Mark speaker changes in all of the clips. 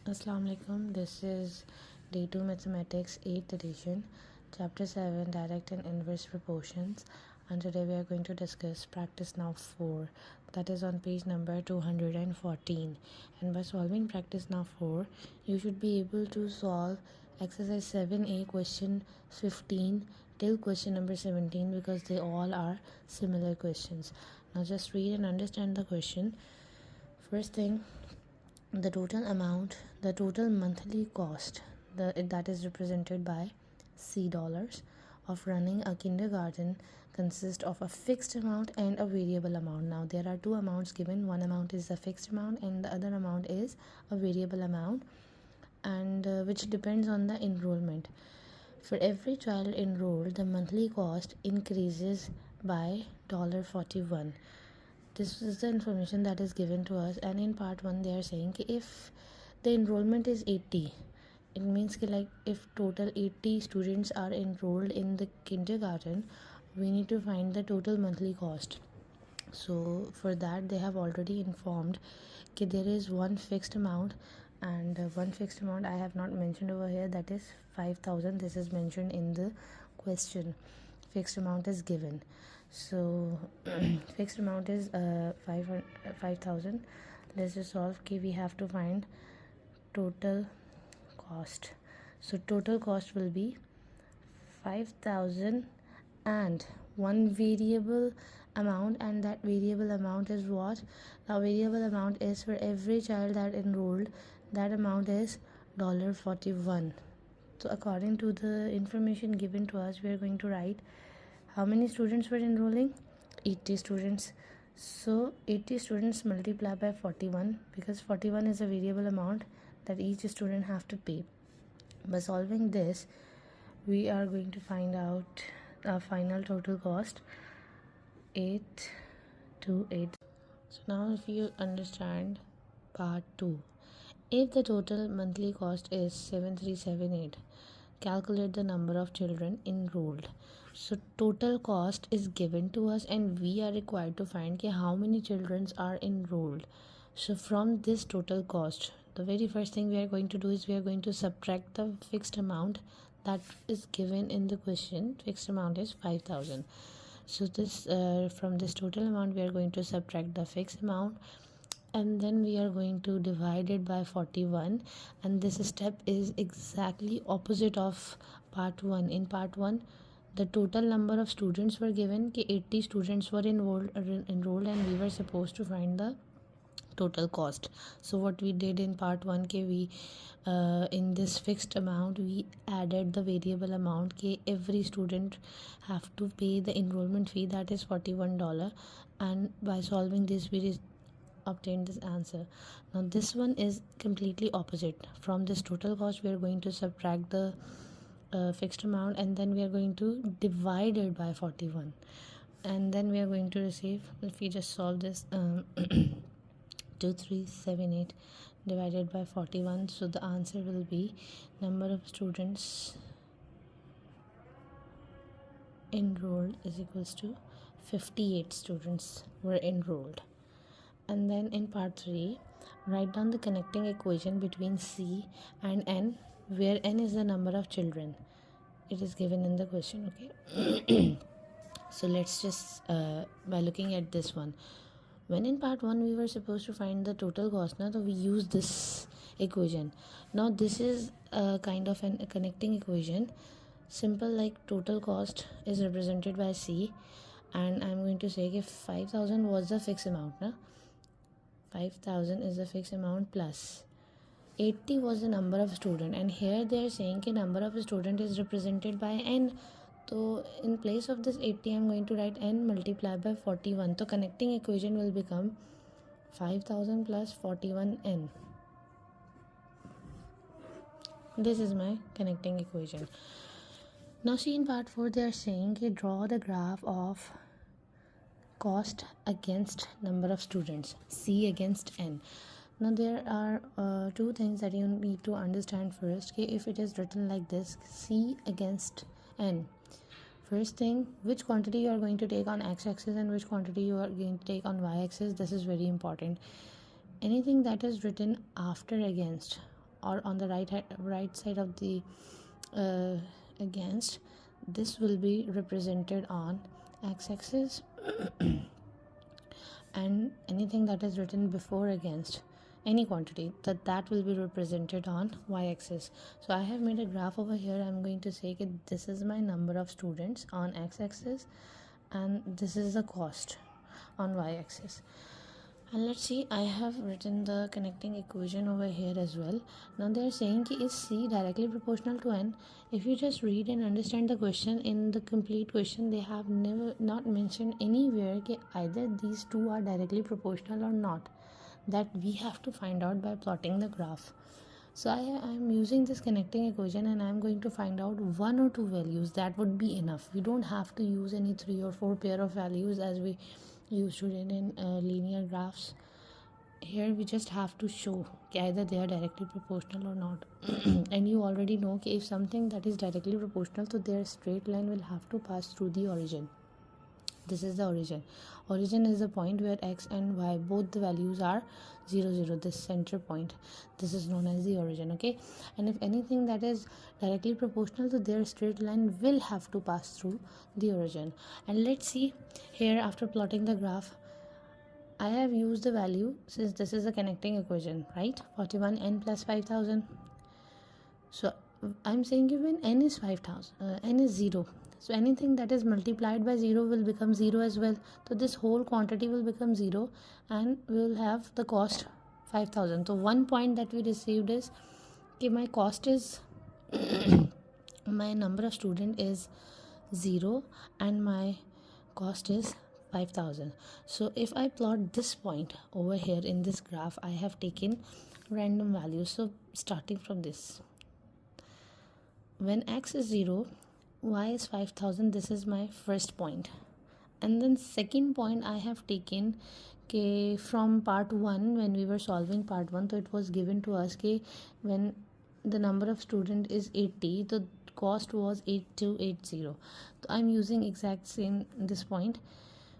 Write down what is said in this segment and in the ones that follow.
Speaker 1: Assalamu alaikum. This is Day 2 Mathematics 8th edition, Chapter 7 Direct and Inverse Proportions. And today we are going to discuss practice now 4, that is on page number 214. And by solving practice now 4, you should be able to solve exercise 7a question 15 till question number 17 because they all are similar questions. Now just read and understand the question. First thing, the total monthly cost, that is represented by C dollars, of running a kindergarten consists of a fixed amount and a variable amount. Now there are two amounts given. One amount is a fixed amount and the other amount is a variable amount, and which depends on the enrollment. For every child enrolled, the monthly cost increases by $41. This is the information that is given to us, and in part 1 they are saying कि if the enrollment is 80, it means कि like if total 80 students are enrolled in the kindergarten, we need to find the total monthly cost. So for that they have already informed कि there is one fixed amount, and one fixed amount I have not mentioned over here, that is 5,000. This is mentioned in the question. Fixed amount is given. So fixed amount is 5,000. Let's just solve कि we have to find total cost. So total cost will be 5,000 and one variable amount, and that variable amount is what? The variable amount is for every child that enrolled, that amount is $41. So according to the information given to us, we are going to write how many students were enrolling. 80 students. So 80 students multiplied by 41, because 41 is a variable amount that each student have to pay. By solving this, we are going to find out our final total cost, 828. So now if you understand part 2, if the total monthly cost is 7378, calculate the number of children enrolled. So total cost is given to us and we are required to find how many children are enrolled. So from this total cost, the very first thing we are going to do is we are going to subtract the fixed amount that is given in the question. Fixed amount is 5,000. So this from this total amount we are going to subtract the fixed amount, and then we are going to divide it by 41, and this step is exactly opposite of part 1. In part 1 the total number of students were given, 80 students were enrolled, and we were supposed to find the total cost. So what we did in part 1, we in this fixed amount we added the variable amount, every student have to pay the enrollment fee, that is $41, and by solving this we obtained this answer. Now this one is completely opposite. From this total cost we are going to subtract the fixed amount, and then we are going to divide it by 41, and then we are going to receive, if we just solve this, 2378 divided by 41, so the answer will be number of students enrolled is equals to 58 students were enrolled. And then in part 3, write down the connecting equation between C and N, where N is the number of children. It is given in the question. Okay. So let's just by looking at this one, when in part 1 we were supposed to find the total cost, so we use this equation. Now this is a kind of a connecting equation, simple, like total cost is represented by C, and I'm going to say if 5,000 was the fixed amount, 5,000 is the fixed amount, plus 80 was the number of student, and here they are saying number of student is represented by N. So in place of this 80 I'm going to write N multiplied by 41. So connecting equation will become 5,000 plus 41N. This is my connecting equation. Now see, in part 4 they are saying draw the graph of cost against number of students, C against N. Now there are two things that you need to understand first. If it is written like this, C against N, first thing, which quantity you are going to take on x-axis and which quantity you are going to take on y-axis, this is very important. Anything that is written after against or on the right side of the against, this will be represented on x-axis and anything that is written before against any quantity, that will be represented on y-axis. So I have made a graph over here. I'm going to say that this is my number of students on x-axis and this is the cost on y-axis. And let's see, I have written the connecting equation over here as well. Now they are saying ki is C directly proportional to N? If you just read and understand the question, in the complete question they have not mentioned anywhere ki either these two are directly proportional or not. That we have to find out by plotting the graph. So I am using this connecting equation and I am going to find out one or two values. That would be enough. We don't have to use any 3 or 4 pair of values as we used to in linear graphs. Here we just have to show either they are directly proportional or not. And you already know if something that is directly proportional, so their straight line will have to pass through the origin. This is the origin. Origin is the point where x and y, both the values are 0 0, this center point. This is known as the origin. Okay, and if anything that is directly proportional to their straight line will have to pass through the origin. And let's see here, after plotting the graph, I have used the value, since this is a connecting equation, right? 41n plus 5000. So I'm saying when n is 5000, n is 0, so anything that is multiplied by 0 will become 0 as well. So this whole quantity will become 0 and we will have the cost 5000. So one point that we received is okay, my cost is my number of student is 0 and my cost is 5000. So if I plot this point over here in this graph, I have taken random values. So starting from this, when x is 0, y is 5000, this is my first point. And then second point I have taken from part 1, when we were solving part 1, so it was given to us when the number of student is 80, the cost was 8280. So I'm using exact same this point.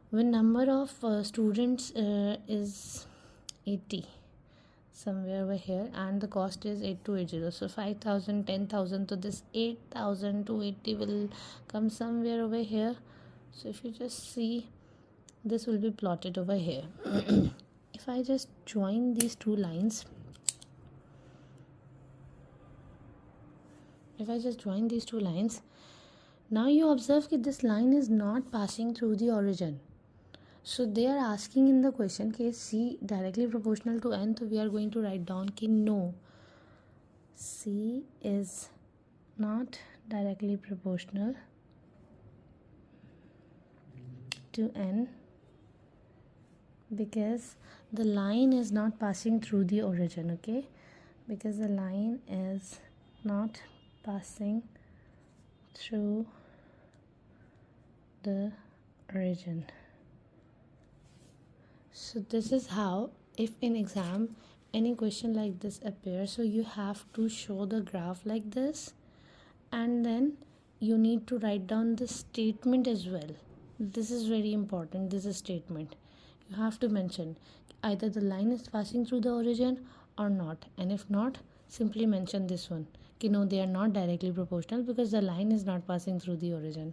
Speaker 1: When number of students is 80, somewhere over here, and the cost is 8280, so 5000, 10,000, so this 8280 will come somewhere over here. So if you just see, this will be plotted over here. If I just join these two lines, now you observe that this line is not passing through the origin. So they are asking in the question case C directly proportional to N, so we are going to write down no, C is not directly proportional to N because the line is not passing through the origin. Okay, because the line is not passing through the origin. So this is how, if in exam any question like this appears, so you have to show the graph like this and then you need to write down the statement as well. This is very important. This is statement. You have to mention either the line is passing through the origin or not, and if not, simply mention this one no, they are not directly proportional because the line is not passing through the origin.